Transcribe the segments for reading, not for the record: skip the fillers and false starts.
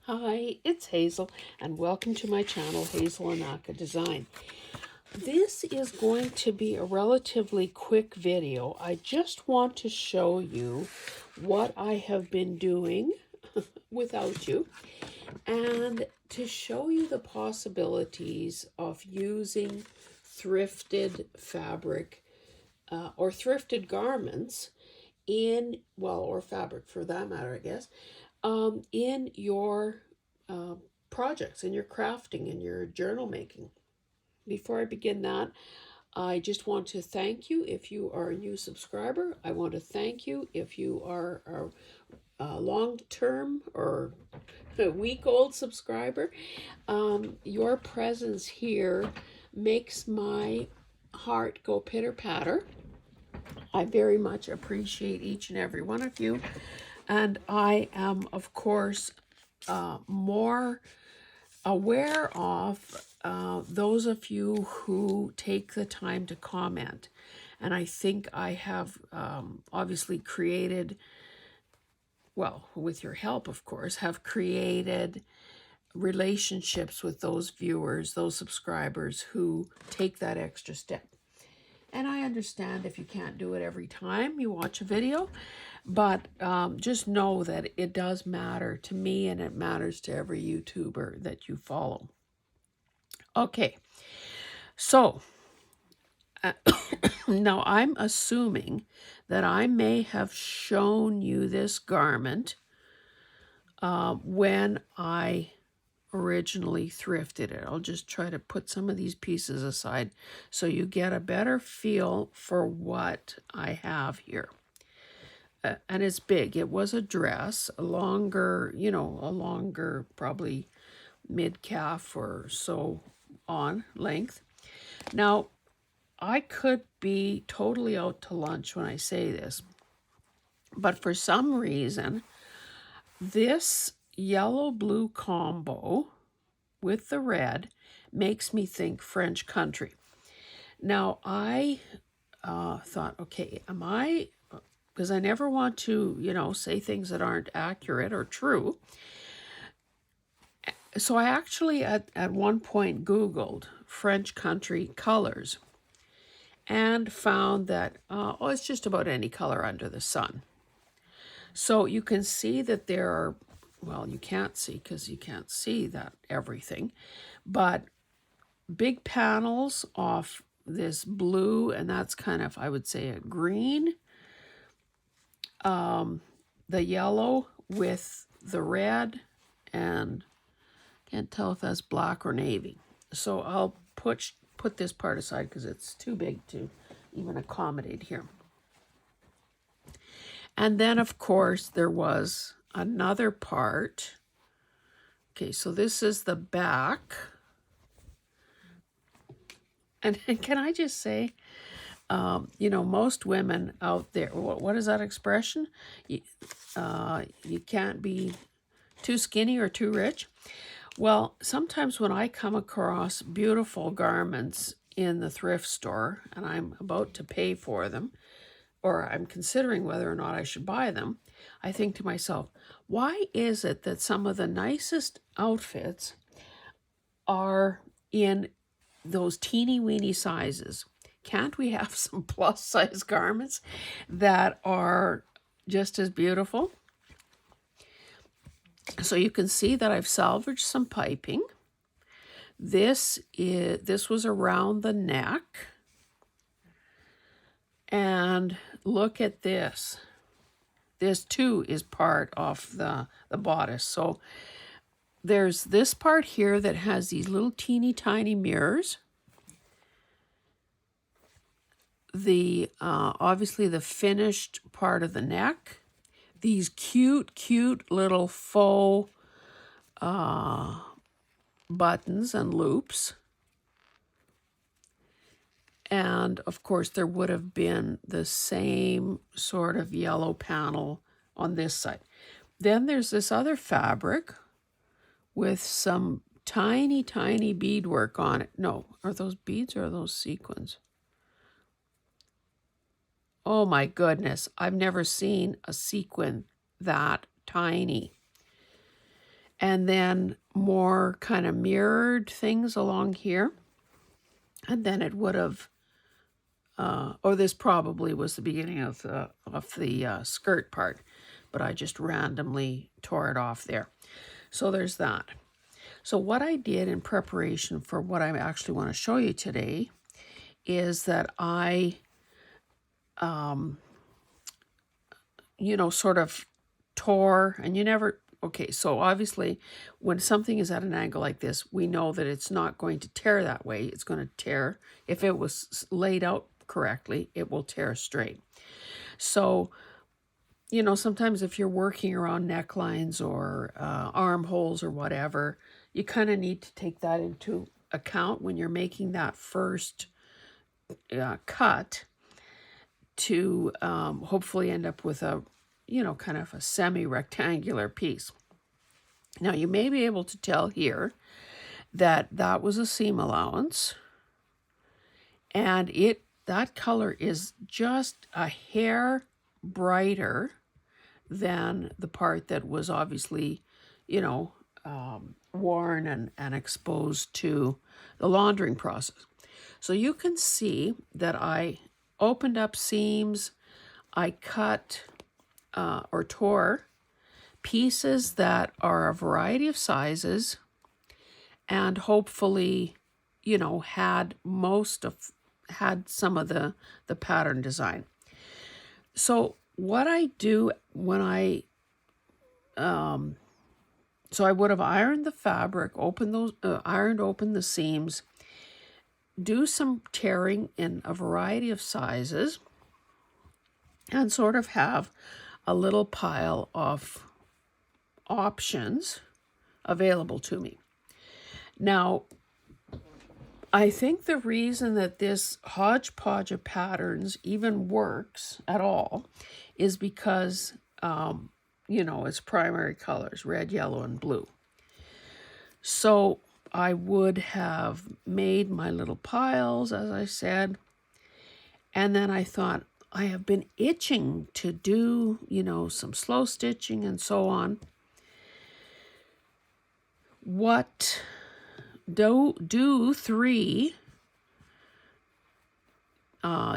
Hi, it's Hazel, and welcome to my channel, Hazel Anaka Design. This is going to be a relatively quick video. I just want to show you what I have been doing without you, and to show you the possibilities of using thrifted fabric or thrifted garments or fabric for that matter, I guess, in your projects, in your crafting, in your journal making. Before I begin that, I just want to thank you if you are a new subscriber. I want to thank you if you are a long-term or a week-old subscriber. Your presence here makes my heart go pitter-patter. I very much appreciate each and every one of you. And I am, of course, more aware of those of you who take the time to comment. And I think I have obviously created, well, with your help, of course, have created relationships with those viewers, those subscribers who take that extra step. And I understand if you can't do it every time you watch a video, but just know that it does matter to me, and it matters to every YouTuber that you follow. Okay, so now I'm assuming that I may have shown you this garment when I originally thrifted it. I'll just try to put some of these pieces aside so you get a better feel for what I have here. And it's big. It was a dress, a longer, probably mid-calf or so on length. Now, I could be totally out to lunch when I say this, but for some reason, this yellow-blue combo with the red makes me think French country. Now, I thought, okay, because I never want to, say things that aren't accurate or true. So I actually at one point Googled French country colors and found that, it's just about any color under the sun. So you can see that there are, well, you can't see because you can't see that everything, but big panels off this blue, and that's kind of, I would say, a green. The yellow with the red, and can't tell if that's black or navy. So I'll put this part aside because it's too big to even accommodate here. And then, of course, there was another part. Okay, so this is the back. And can I just say, most women out there, what is that expression? You can't be too skinny or too rich. Well, sometimes when I come across beautiful garments in the thrift store and I'm about to pay for them, or I'm considering whether or not I should buy them, I think to myself, why is it that some of the nicest outfits are in those teeny weeny sizes? Can't we have some plus size garments that are just as beautiful? So you can see that I've salvaged some piping. This was around the neck. And look at this. This too is part of the bodice. So there's this part here that has these little teeny tiny mirrors. The obviously the finished part of the neck. These cute little faux buttons and loops. And of course, there would have been the same sort of yellow panel on this side. Then there's this other fabric with some tiny beadwork on it. No, are those beads or are those sequins? Oh my goodness, I've never seen a sequin that tiny. and then more kind of mirrored things along here. And then it would have, or this probably was the beginning of the skirt part, but I just randomly tore it off there. So there's that. So what I did in preparation for what I actually want to show you today is that I, sort of tore, and you never, okay, so obviously when something is at an angle like this, we know that it's not going to tear that way. It's going to tear, if it was laid out correctly, it will tear straight. So, sometimes if you're working around necklines or armholes or whatever, you kind of need to take that into account when you're making that first cut to hopefully end up with a, kind of a semi-rectangular piece. Now, you may be able to tell here that that was a seam allowance, and that color is just a hair brighter than the part that was obviously, worn and exposed to the laundering process. So you can see that I opened up seams, I cut or tore pieces that are a variety of sizes, and hopefully, had some of the pattern design. So what I do when I would have ironed the fabric, ironed open the seams, do some tearing in a variety of sizes, and sort of have a little pile of options available to me. Now, I think the reason that this hodgepodge of patterns even works at all is because, it's primary colors, red, yellow, and blue. So I would have made my little piles, as I said, and then I thought, I have been itching to do, some slow stitching and so on. What do 3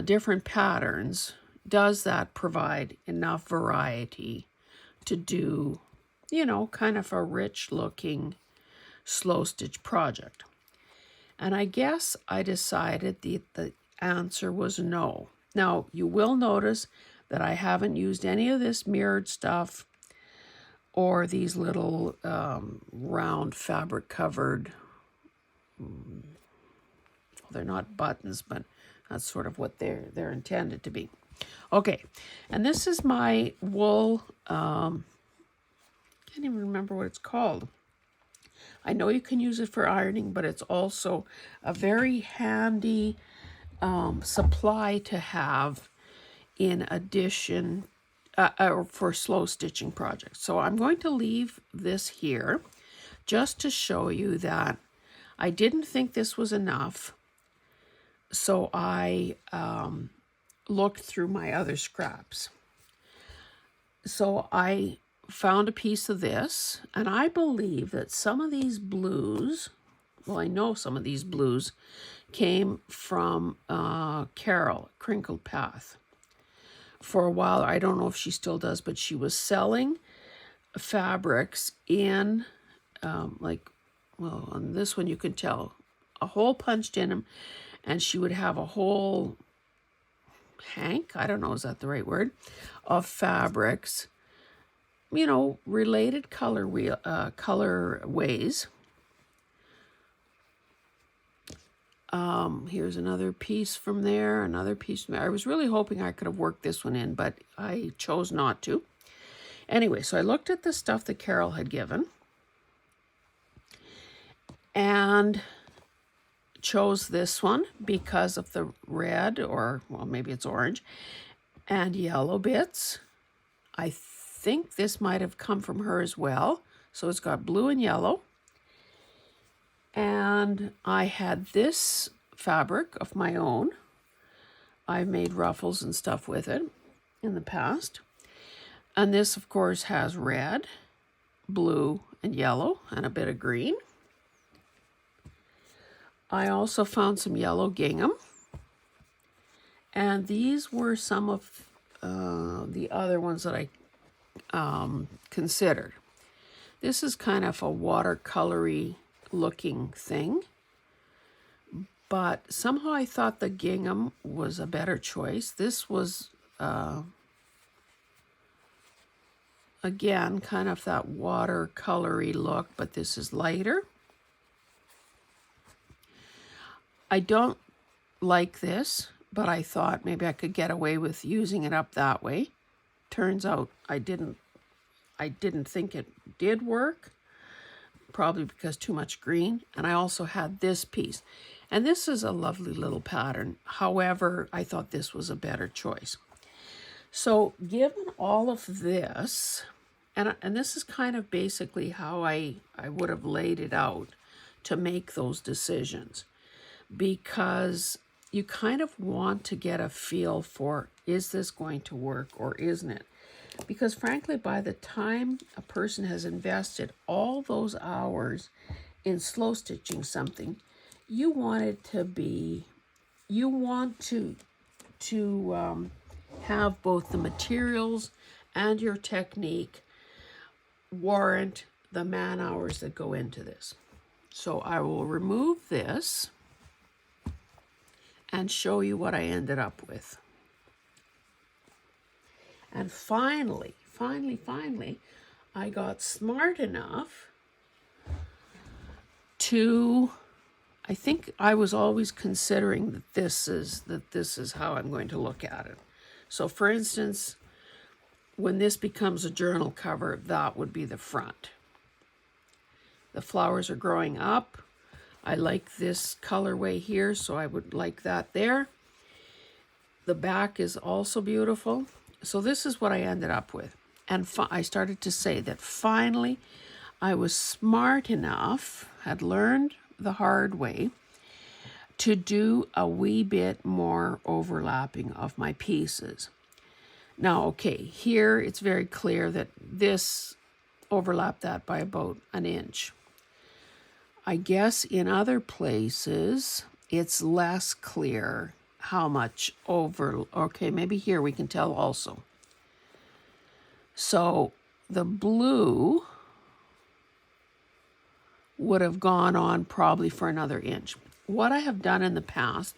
different patterns, does that provide enough variety to do, kind of a rich looking slow stitch project? And I guess I decided the answer was no. Now, you will notice that I haven't used any of this mirrored stuff or these little round fabric covered, they're not buttons, but that's sort of what they're intended to be. Okay, and this is my wool, can't even remember what it's called. I know you can use it for ironing, but it's also a very handy supply to have in addition for slow stitching projects. So I'm going to leave this here just to show you that I didn't think this was enough. So I looked through my other scraps. So I found a piece of this, and I believe that some of these blues, well, I know some of these blues came from Carol, Crinkled Path. For a while, I don't know if she still does, but she was selling fabrics in, on this one you can tell, a hole punched in them, and she would have a whole hank, I don't know, is that the right word, of fabrics, related colorways. Here's another piece from there, another piece from there. I was really hoping I could have worked this one in, but I chose not to. Anyway, so I looked at the stuff that Carol had given and chose this one because of the red, or well, maybe it's orange, and yellow bits. I think this might have come from her as well. So it's got blue and yellow. And I had this fabric of my own. I've made ruffles and stuff with it in the past. And this, of course, has red, blue, and yellow and a bit of green. I also found some yellow gingham. And these were some of the other ones that I considered. This is kind of a watercolory looking thing. But somehow I thought the gingham was a better choice. This was, again, kind of that watercolory look, but this is lighter. I don't like this, but I thought maybe I could get away with using it up that way. Turns out I didn't think it did work, probably because too much green. And I also had this piece. And this is a lovely little pattern. However, I thought this was a better choice. So given all of this, and this is kind of basically how I would have laid it out to make those decisions, because you kind of want to get a feel for, is this going to work or isn't it? Because frankly, by the time a person has invested all those hours in slow stitching something, you want it to be, you want to have both the materials and your technique warrant the man hours that go into this. So I will remove this and show you what I ended up with. And finally, I got smart enough to, I think I was always considering that this is how I'm going to look at it. So for instance, when this becomes a journal cover, that would be the front. The flowers are growing up. I like this colorway here, so I would like that there. The back is also beautiful. So this is what I ended up with. And I started to say that finally I was smart enough, had learned the hard way, to do a wee bit more overlapping of my pieces. Now, okay, here it's very clear that this overlapped that by about an inch. I guess in other places, it's less clear how much okay, maybe here we can tell also. So the blue would have gone on probably for another inch. What I have done in the past,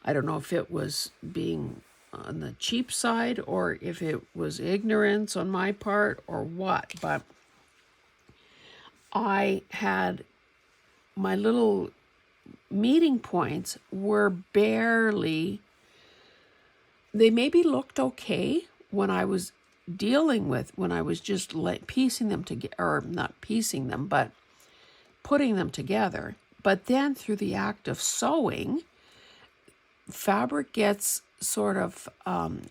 I don't know if it was being on the cheap side or if it was ignorance on my part or what, but I had my little meeting points were barely, they maybe looked okay when I was dealing with, when I was just piecing them together, or not piecing them, but putting them together. But then through the act of sewing, fabric gets sort of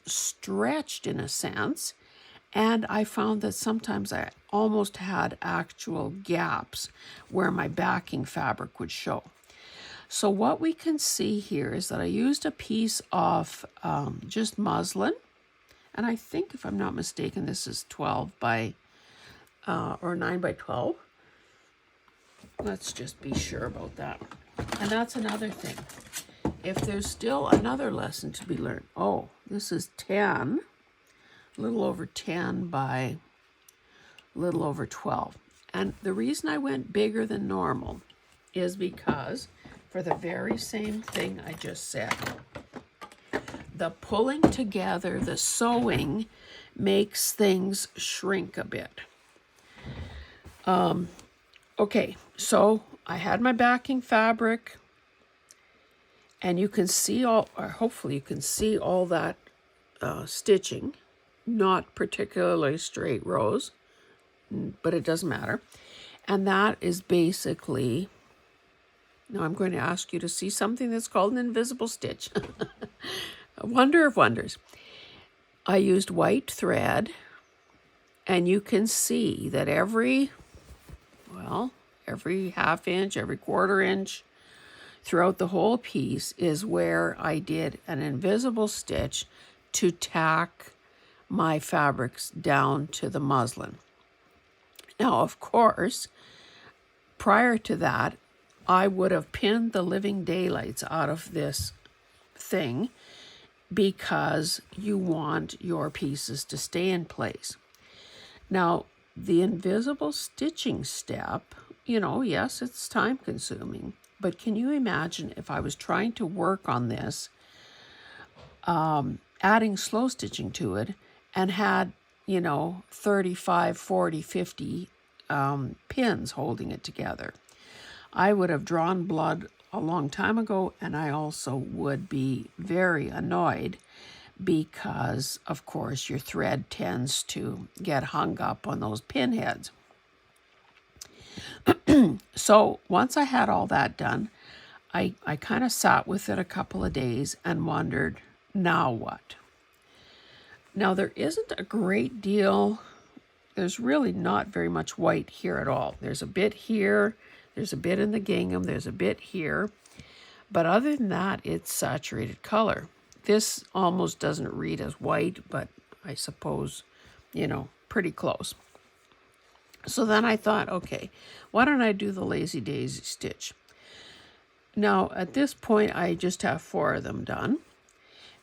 stretched in a sense. And I found that sometimes I almost had actual gaps where my backing fabric would show. So what we can see here is that I used a piece of just muslin. And I think, if I'm not mistaken, this is 12 by, or 9 by 12. Let's just be sure about that. And that's another thing. If there's still another lesson to be learned. Oh, this is 10. A little over 10 by a little over 12. And the reason I went bigger than normal is because, for the very same thing I just said, the pulling together, the sewing makes things shrink a bit. Okay, so I had my backing fabric, and you can see all, or hopefully you can see all that stitching. Not particularly straight rows, but it doesn't matter. And that is basically, now I'm going to ask you to see something that's called an invisible stitch. A wonder of wonders. I used white thread, and you can see that every half inch, every quarter inch throughout the whole piece is where I did an invisible stitch to tack my fabrics down to the muslin. Now, of course, prior to that, I would have pinned the living daylights out of this thing because you want your pieces to stay in place. Now, the invisible stitching step, yes, it's time consuming, but can you imagine if I was trying to work on this, adding slow stitching to it, and had, 35, 40, 50 pins holding it together? I would have drawn blood a long time ago, and I also would be very annoyed because, of course, your thread tends to get hung up on those pin heads. So once I had all that done, I kind of sat with it a couple of days and wondered, now what? Now, there isn't a great deal, there's really not very much white here at all. There's a bit here, there's a bit in the gingham, there's a bit here, but other than that, it's saturated color. This almost doesn't read as white, but I suppose, pretty close. So then I thought, okay, why don't I do the Lazy Daisy stitch? Now, at this point, I just have 4 of them done.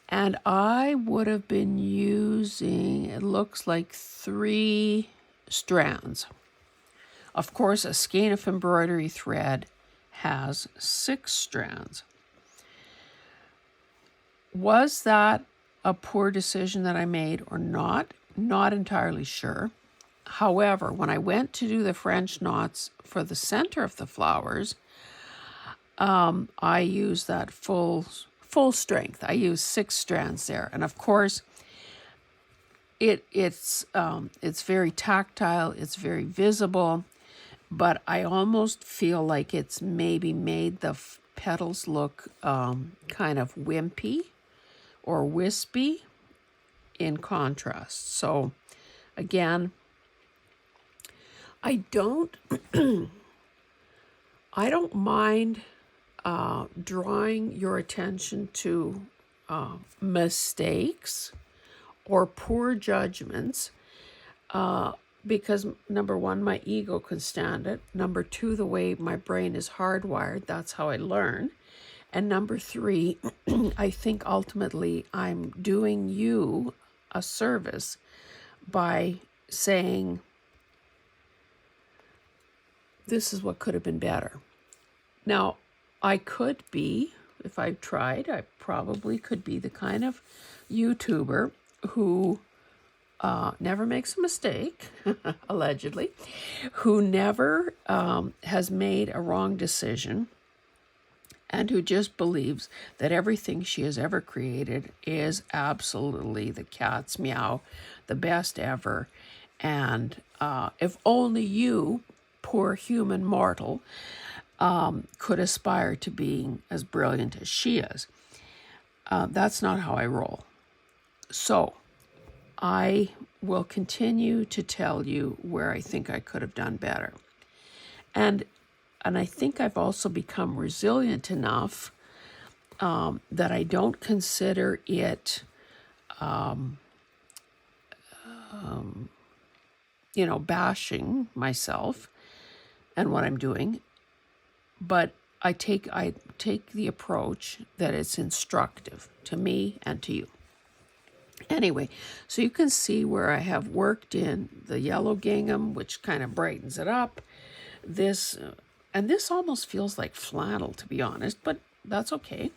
And I would have been using, it looks like 3 strands. Of course, a skein of embroidery thread has 6 strands. Was that a poor decision that I made or not? Not entirely sure. However, when I went to do the French knots for the center of the flowers, I used that full strength. I used 6 strands there, and of course, it's very tactile. It's very visible, but I almost feel like it's maybe made the petals look kind of wimpy or wispy in contrast. So again, I don't mind drawing your attention to mistakes or poor judgments because number 1, my ego can stand it. Number 2, the way my brain is hardwired, that's how I learn. And number 3, I think ultimately I'm doing you a service by saying, this is what could have been better. Now, I could be, if I tried, I probably could be the kind of YouTuber who never makes a mistake, allegedly, who never has made a wrong decision, and who just believes that everything she has ever created is absolutely the cat's meow, the best ever. And if only you, poor human mortal, could aspire to being as brilliant as she is. That's not how I roll. So I will continue to tell you where I think I could have done better. And I think I've also become resilient enough that I don't consider it, bashing myself and what I'm doing. But I take the approach that it's instructive to me and to you. Anyway, so you can see where I have worked in the yellow gingham, which kind of brightens it up. This, and this almost feels like flannel, to be honest, but that's okay.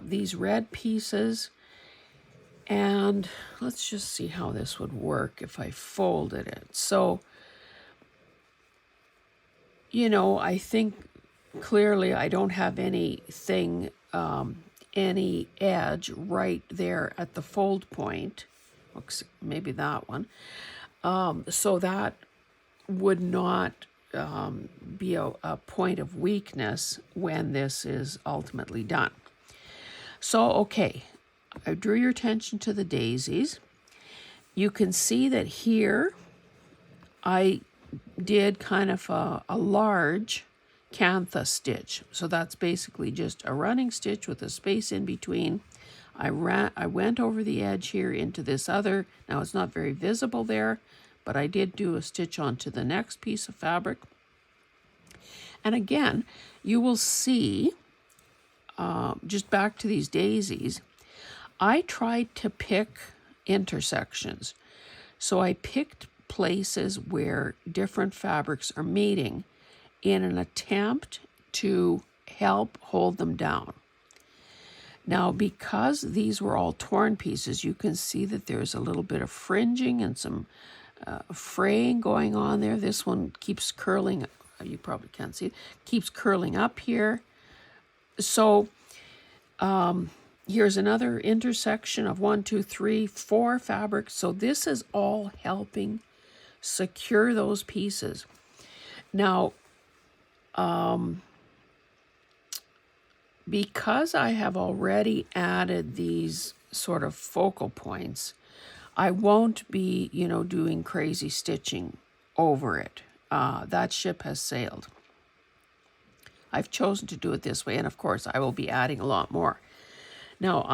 These red pieces, and let's just see how this would work if I folded it. So, I think clearly I don't have anything, any edge right there at the fold point. Maybe that one. So that would not be a point of weakness when this is ultimately done. So, okay, I drew your attention to the daisies. You can see that here I did kind of a large cantha stitch. So that's basically just a running stitch with a space in between. I went over the edge here into this other. Now it's not very visible there, but I did do a stitch onto the next piece of fabric. And again, you will see, just back to these daisies, I tried to pick intersections. So I picked places where different fabrics are meeting in an attempt to help hold them down. Now, because these were all torn pieces, you can see that there's a little bit of fringing and some fraying going on there. This one keeps curling, you probably can't see it, keeps curling up here. So here's another intersection of 1, 2, 3, 4 fabrics. So this is all helping secure those pieces. Now, because I have already added these sort of focal points, I won't be, doing crazy stitching over it. That ship has sailed. I've chosen to do it this way, and of course I will be adding a lot more. Now,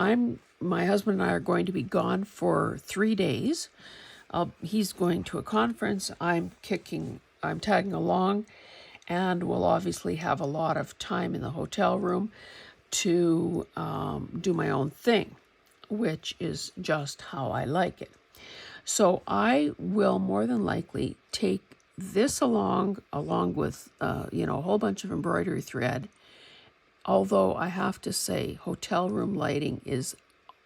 my husband and I are going to be gone for 3 days. He's going to a conference. I'm tagging along, and we'll obviously have a lot of time in the hotel room to do my own thing, which is just how I like it. So I will more than likely take this along with a whole bunch of embroidery thread. Although I have to say, hotel room lighting is,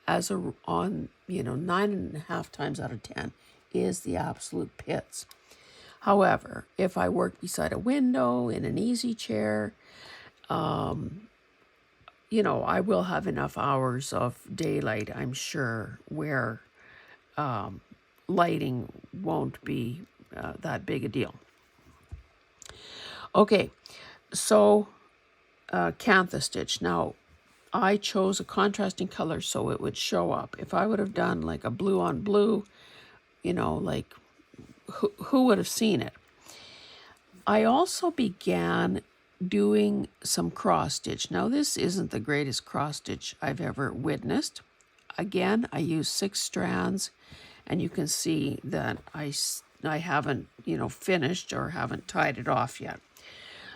9.5 times out of 10 is the absolute pits. However, if I work beside a window in an easy chair, I will have enough hours of daylight, I'm sure, where lighting won't be that big a deal. Okay, so cantha stitch. Now, I chose a contrasting color so it would show up. If I would have done like a blue on blue, like who would have seen it? I also began doing some cross stitch. Now, this isn't the greatest cross stitch I've ever witnessed. Again, I used 6 strands, and you can see that I haven't, finished or haven't tied it off yet.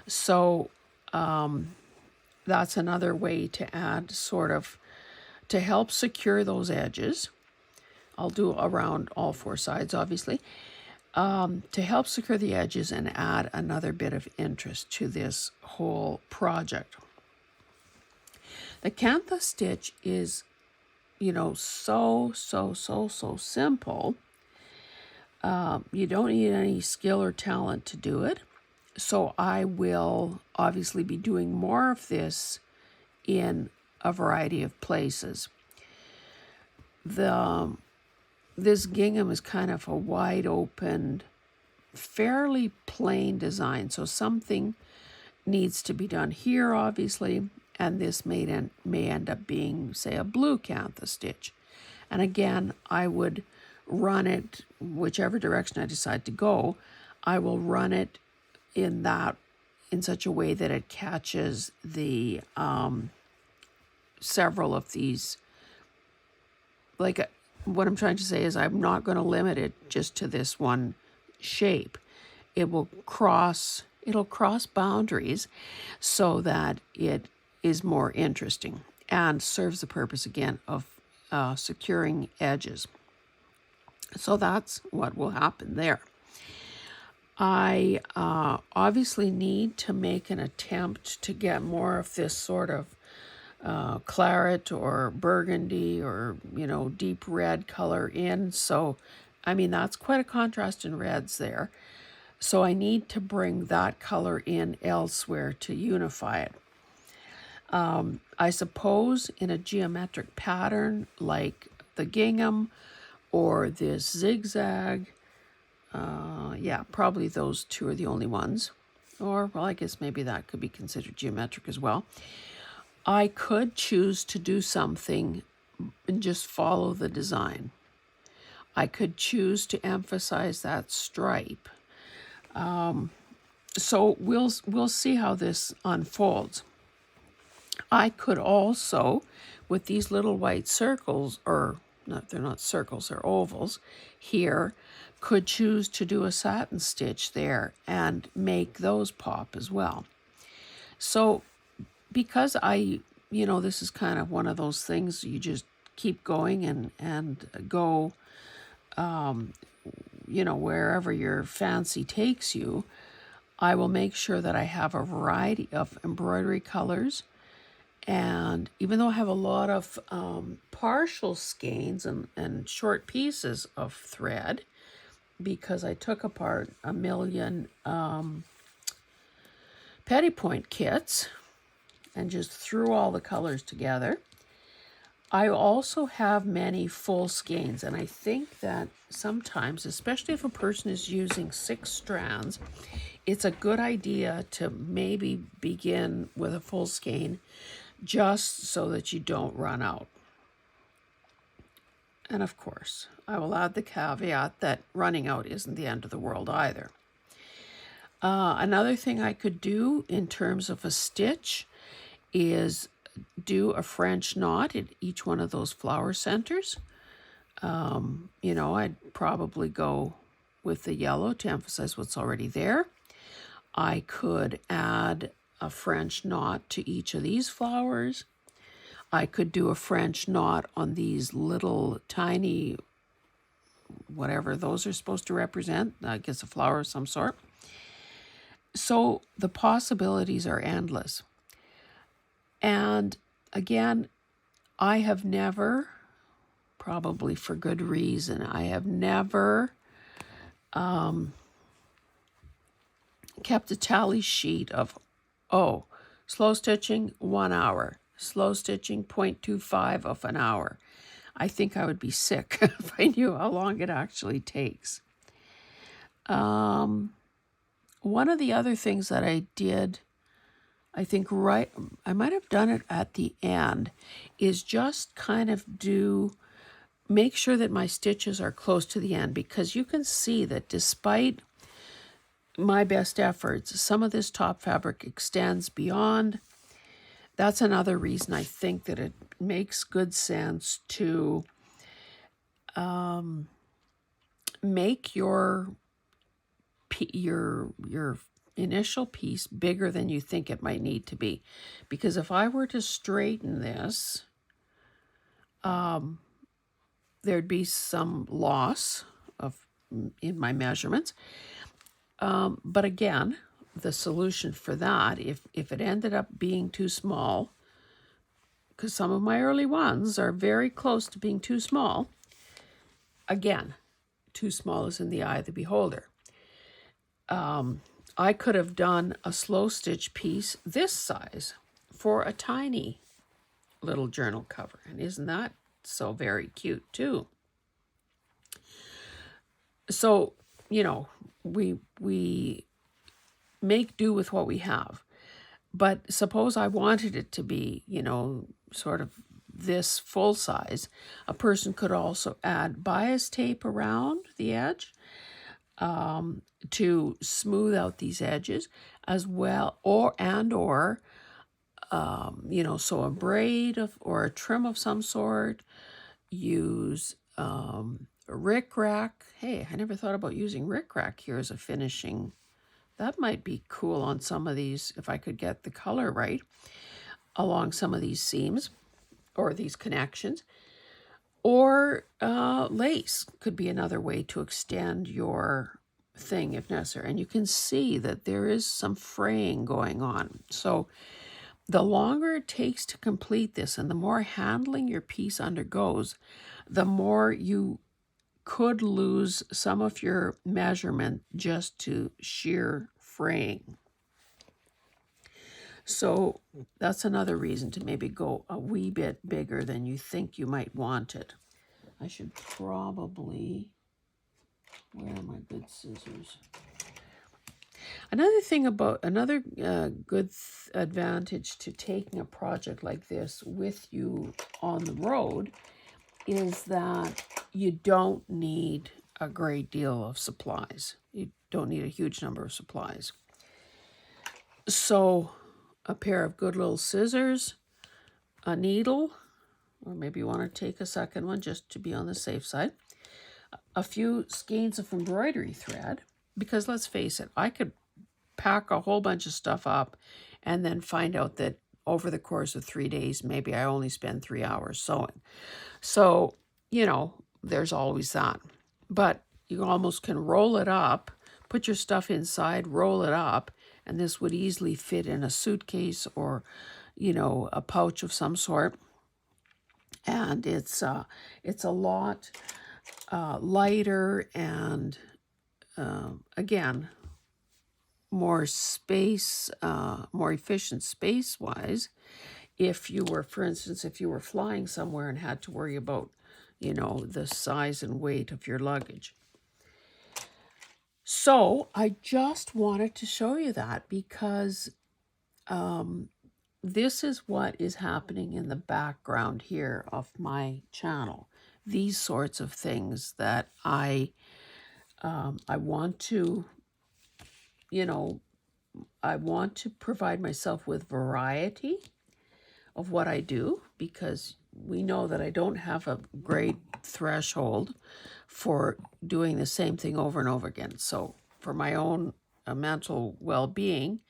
So that's another way to add to help secure those edges. I'll do around all 4 sides, obviously, to help secure the edges and add another bit of interest to this whole project. The cantha stitch is, so simple. You don't need any skill or talent to do it. So I will obviously be doing more of this in a variety of places. This gingham is kind of a wide open, fairly plain design. So something needs to be done here, obviously, and this may end up being, say, a blue cantha stitch. And again, I would run it whichever direction I decide to go. I will run it in such a way that it catches the several of these. Like, what I'm trying to say is I'm not going to limit it just to this one shape. It'll cross boundaries so that it is more interesting and serves the purpose again of securing edges. So that's what will happen there. I obviously need to make an attempt to get more of this sort of claret or burgundy or, deep red color in. So, that's quite a contrast in reds there. So I need to bring that color in elsewhere to unify it. I suppose in a geometric pattern like the gingham or this zigzag, probably those 2 are the only ones. Or, well, I guess maybe that could be considered geometric as well. I could choose to do something and just follow the design. I could choose to emphasize that stripe. So we'll see how this unfolds. I could also, with these little white circles, or they're not circles, they're ovals here, could choose to do a satin stitch there and make those pop as well. So because this is kind of one of those things you just keep going and go, wherever your fancy takes you, I will make sure that I have a variety of embroidery colors. And even though I have a lot of partial skeins and short pieces of thread, because I took apart a million petty point kits and just threw all the colors together, I also have many full skeins. And I think that sometimes, especially if a person is using 6 strands, it's a good idea to maybe begin with a full skein just so that you don't run out. And of course, I will add the caveat that running out isn't the end of the world either. Another thing I could do in terms of a stitch is do a French knot at each one of those flower centers. I'd probably go with the yellow to emphasize what's already there. I could add a French knot to each of these flowers. I could do a French knot on these little tiny, whatever those are supposed to represent, I guess a flower of some sort. So the possibilities are endless. And again, I have never, probably for good reason, I have never kept a tally sheet of, slow stitching 1 hour, slow stitching 0.25 of an hour. I think I would be sick if I knew how long it actually takes. One of the other things that I did, I think I might have done it at the end, is just kind of make sure that my stitches are close to the end, because you can see that despite my best efforts, some of this top fabric extends beyond. That's another reason I think that it makes good sense to make your initial piece bigger than you think it might need to be. Because if I were to straighten this, there'd be some loss in my measurements. But again, the solution for that, if it ended up being too small, because some of my early ones are very close to being too small, again, too small is in the eye of the beholder. I could have done a slow stitch piece this size for a tiny little journal cover. And isn't that so very cute too? So, we make do with what we have. But suppose I wanted it to be, sort of this full size. A person could also add bias tape around the edge to smooth out these edges as well, or so a braid or a trim of some sort. Use rickrack. Hey, I never thought about using rickrack here as a finishing. That might be cool on some of these, if I could get the color right, along some of these seams or these connections. Or lace could be another way to extend your thing if necessary. And you can see that there is some fraying going on. So the longer it takes to complete this and the more handling your piece undergoes, the more you could lose some of your measurement just to sheer fraying. So that's another reason to maybe go a wee bit bigger than you think you might want it. I should probably, where are my good scissors? Another good advantage to taking a project like this with you on the road is that you don't need a great deal of supplies. You don't need a huge number of supplies. So a pair of good little scissors, a needle, or maybe you want to take a second one just to be on the safe side. A few skeins of embroidery thread, because let's face it, I could pack a whole bunch of stuff up and then find out that over the course of 3 days, maybe I only spend 3 hours sewing. So, you know, there's always that. But you almost can roll it up, put your stuff inside, roll it up, and this would easily fit in a suitcase or, you know, a pouch of some sort. And it's a lot lighter and, again, more space, more efficient space-wise. If you were, for instance, if you were flying somewhere and had to worry about, you know, the size and weight of your luggage. So I just wanted to show you that because this is what is happening in the background here of my channel. These sorts of things that I want to, you know, I want to provide myself with variety of what I do, because we know that I don't have a great threshold for doing the same thing over and over again. So for my own mental well-being,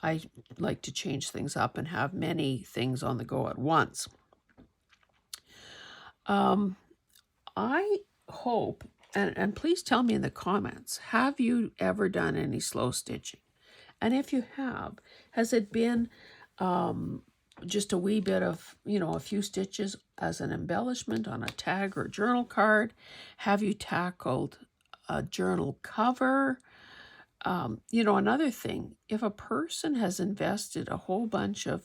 I like to change things up and have many things on the go at once. I hope, and please tell me in the comments, have you ever done any slow stitching? And if you have, has it been just a wee bit of, you know, a few stitches as an embellishment on a tag or journal card? Have you tackled a journal cover? You know, another thing, if a person has invested a whole bunch of,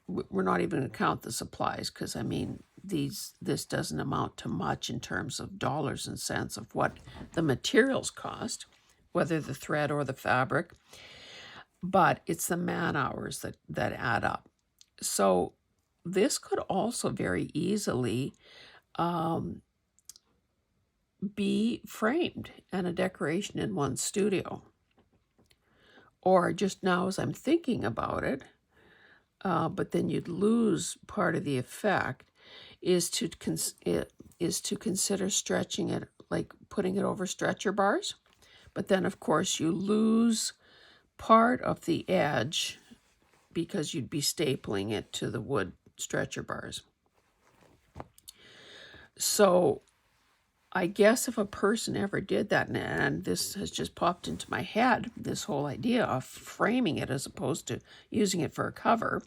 we're not even going to count the supplies, because I mean, this doesn't amount to much in terms of dollars and cents of what the materials cost, whether the thread or the fabric, but it's the man hours that add up. So this could also very easily be framed and a decoration in one's studio. Or just now as I'm thinking about it, but then you'd lose part of the effect, is to consider stretching it, like putting it over stretcher bars. But then, of course, you lose part of the edge because you'd be stapling it to the wood stretcher bars. So I guess if a person ever did that, and this has just popped into my head, this whole idea of framing it as opposed to using it for a cover,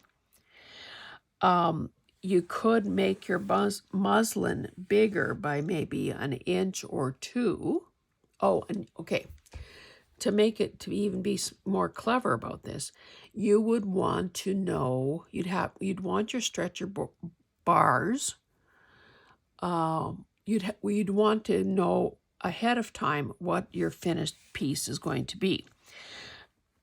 you could make your muslin bigger by maybe an inch or two. Oh, and okay, to make it, to even be more clever about this, you would want to know, you'd want your stretcher bars, you'd want to know ahead of time what your finished piece is going to be.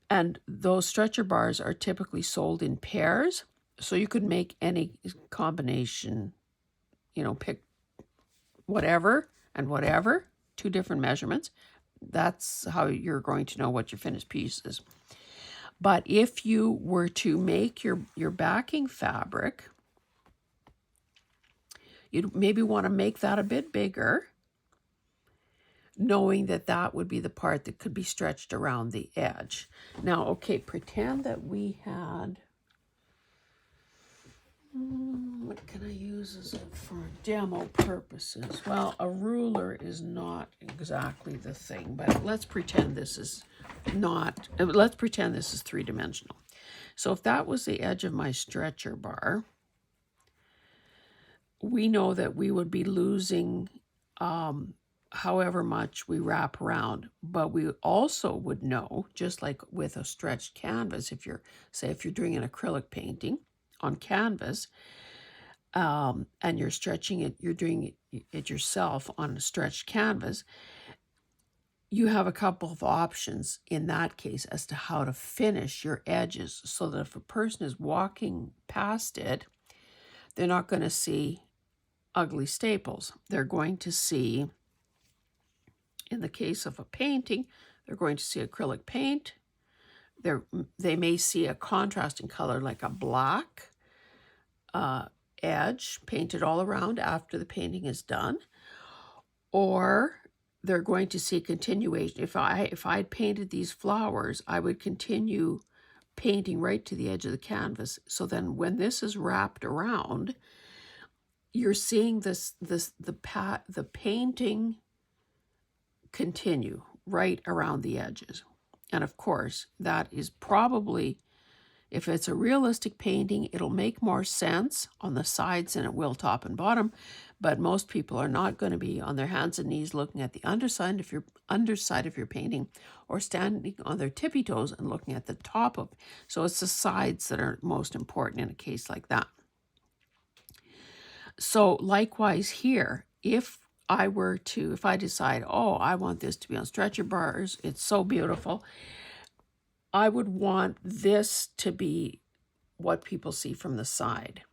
And those stretcher bars are typically sold in pairs, so you could make any combination, you know, pick whatever and whatever, 2 different measurements. That's how you're going to know what your finished piece is. But if you were to make your backing fabric, you'd maybe want to make that a bit bigger, knowing that that would be the part that could be stretched around the edge. Now, okay, pretend that we had, what can I use as for demo purposes? Well, a ruler is not exactly the thing, but let's pretend this is not, let's pretend this is 3-dimensional. So if that was the edge of my stretcher bar, we know that we would be losing however much we wrap around, but we also would know, just like with a stretched canvas, if you're doing an acrylic painting on canvas, and you're stretching it, you're doing it yourself on a stretched canvas, you have a couple of options in that case as to how to finish your edges, so that if a person is walking past it, they're not going to see ugly staples. They're going to see, in the case of a painting, they're going to see acrylic paint. They may see a contrasting color like a black, edge painted all around after the painting is done, or they're going to see a continuation. If I'd painted these flowers, I would continue painting right to the edge of the canvas. So then when this is wrapped around, you're seeing the painting continue right around the edges. And of course, that is probably, if it's a realistic painting, it'll make more sense on the sides than it will top and bottom. But most people are not going to be on their hands and knees looking at the underside of your painting, or standing on their tippy toes and looking at the top of. So it's the sides that are most important in a case like that. So likewise here, if I decide, oh, I want this to be on stretcher bars, it's so beautiful, I would want this to be what people see from the side.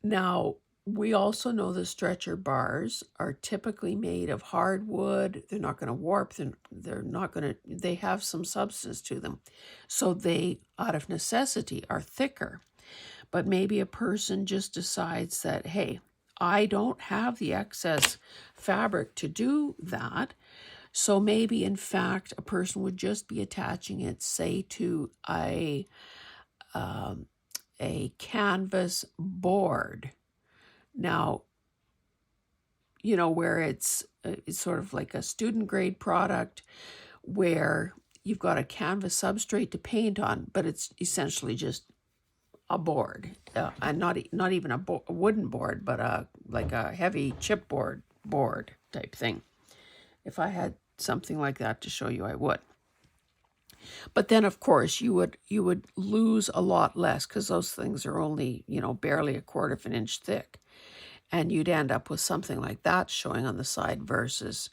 Now, we also know the stretcher bars are typically made of hardwood. They're not going to warp. They have some substance to them. So they, out of necessity, are thicker. But maybe a person just decides that, hey, I don't have the excess fabric to do that. So maybe, in fact, a person would just be attaching it, say, to a canvas board. Now, where it's sort of like a student grade product where you've got a canvas substrate to paint on, but it's essentially just a board, and not even a wooden board, but like a heavy chipboard board type thing. If I had something like that to show you, I would. But then, of course, you would lose a lot less, because those things are only, barely a quarter of an inch thick. And you'd end up with something like that showing on the side versus,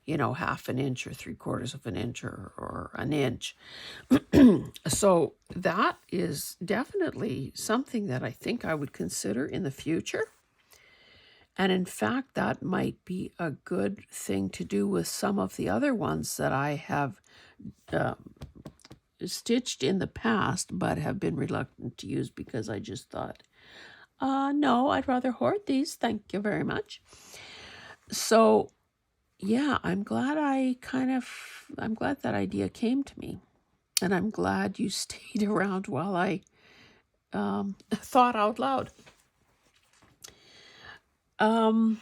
half an inch or 3/4 of an inch or an inch. So that is definitely something that I think I would consider in the future. And in fact, that might be a good thing to do with some of the other ones that I have stitched in the past, but have been reluctant to use because I just thought, no, I'd rather hoard these. Thank you very much. So yeah, I'm glad that idea came to me. And I'm glad you stayed around while I thought out loud. I'm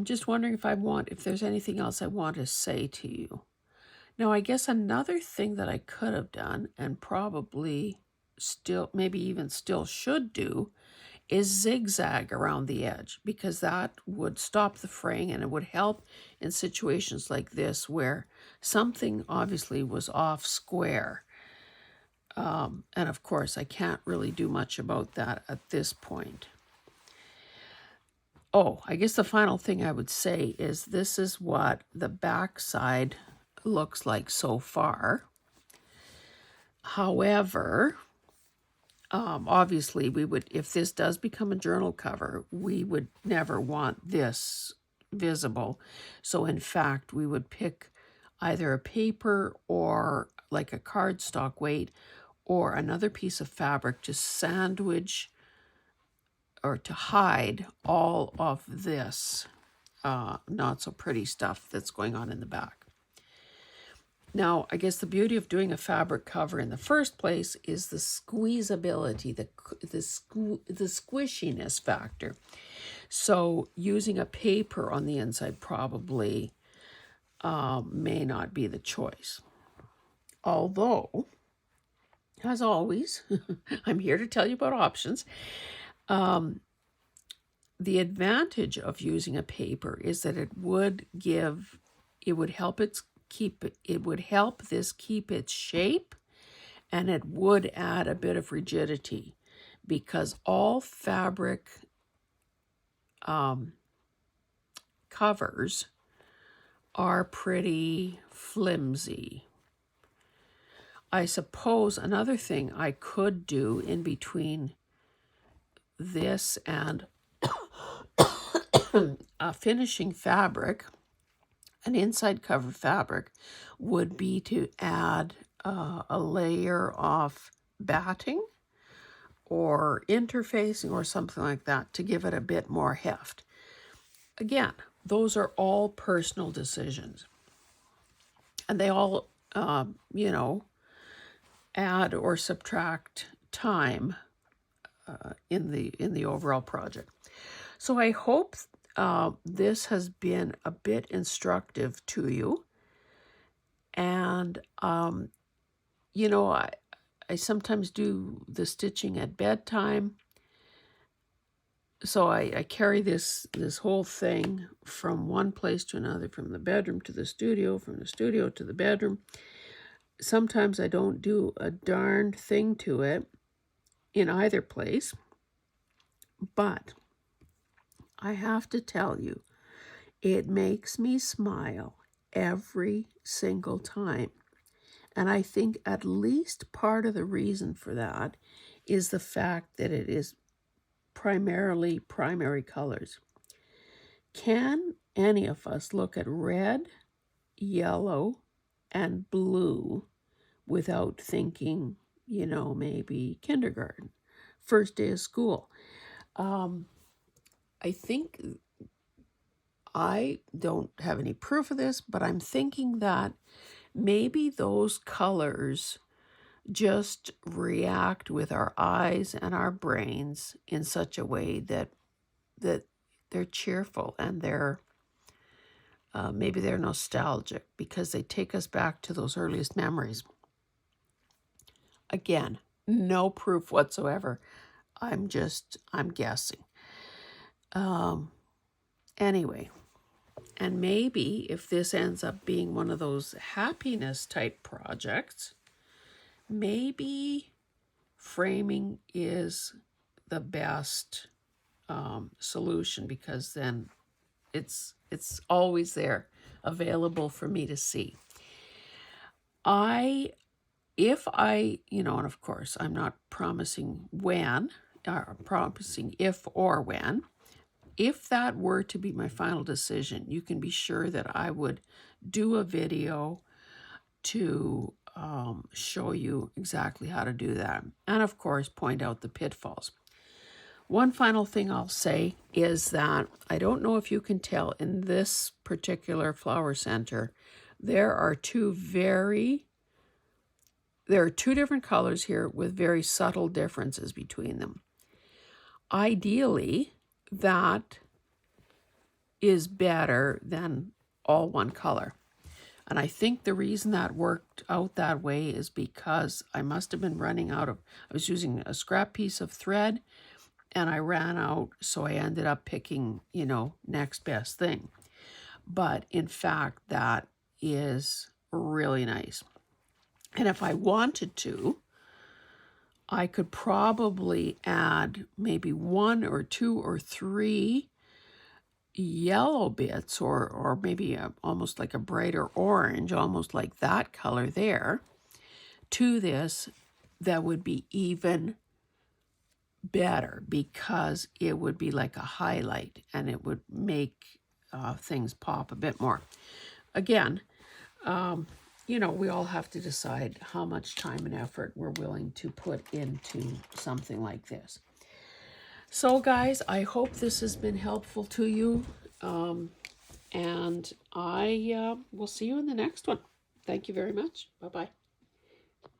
just wondering if there's anything else I want to say to you. Now, I guess another thing that I could have done, and probably maybe even still should do, is zigzag around the edge, because that would stop the fraying, and it would help in situations like this where something obviously was off square. And of course, I can't really do much about that at this point. Oh, I guess the final thing I would say is this is what the back side looks like so far. However, obviously, we would, if this does become a journal cover, we would never want this visible. So in fact, we would pick either a paper or like a cardstock weight or another piece of fabric to sandwich or to hide all of this not so pretty stuff that's going on in the back. Now, I guess the beauty of doing a fabric cover in the first place is the squeezability, the squishiness factor. So using a paper on the inside probably may not be the choice. Although, as always, I'm here to tell you about options. The advantage of using a paper is that it would help this keep its shape, and it would add a bit of rigidity, because all fabric covers are pretty flimsy. I suppose another thing I could do in between this and a finishing fabric, an inside cover fabric, would be to add a layer of batting or interfacing or something like that to give it a bit more heft. Again, those are all personal decisions. And they all, you know, add or subtract time in the overall project. So I hope this has been a bit instructive to you. And, you know, I sometimes do the stitching at bedtime. So I carry this whole thing from one place to another, from the bedroom to the studio, from the studio to the bedroom. Sometimes I don't do a darned thing to it in either place, but I have to tell you, it makes me smile every single time. And I think at least part of the reason for that is the fact that it is primarily primary colors. Can any of us look at red, yellow, and blue without thinking, you know, maybe kindergarten, first day of school? I think, I don't have any proof of this, but I'm thinking that maybe those colors just react with our eyes and our brains in such a way that they're cheerful, and they're maybe they're nostalgic because they take us back to those earliest memories. Again, no proof whatsoever. I'm guessing. Anyway, and maybe if this ends up being one of those happiness type projects, maybe framing is the best solution, because then it's always there, available for me to see. If I, you know, and of course I'm not promising when, or promising if or when. If that were to be my final decision, you can be sure that I would do a video to show you exactly how to do that. And of course, point out the pitfalls. One final thing I'll say is that I don't know if you can tell, in this particular flower center, there are two different colors here with very subtle differences between them. Ideally, that is better than all one color. And I think the reason that worked out that way is because I must have been running out of, I was using a scrap piece of thread and I ran out, so I ended up picking, you know, next best thing. But in fact, that is really nice. And if I wanted to, I could probably add maybe 1 or 2 or 3 yellow bits, or maybe almost like a brighter orange, almost like that color there, to this, that would be even better, because it would be like a highlight and it would make things pop a bit more. Again, you know, we all have to decide how much time and effort we're willing to put into something like this. So guys, I hope this has been helpful to you, and I will see you in the next one. Thank you very much. Bye-bye.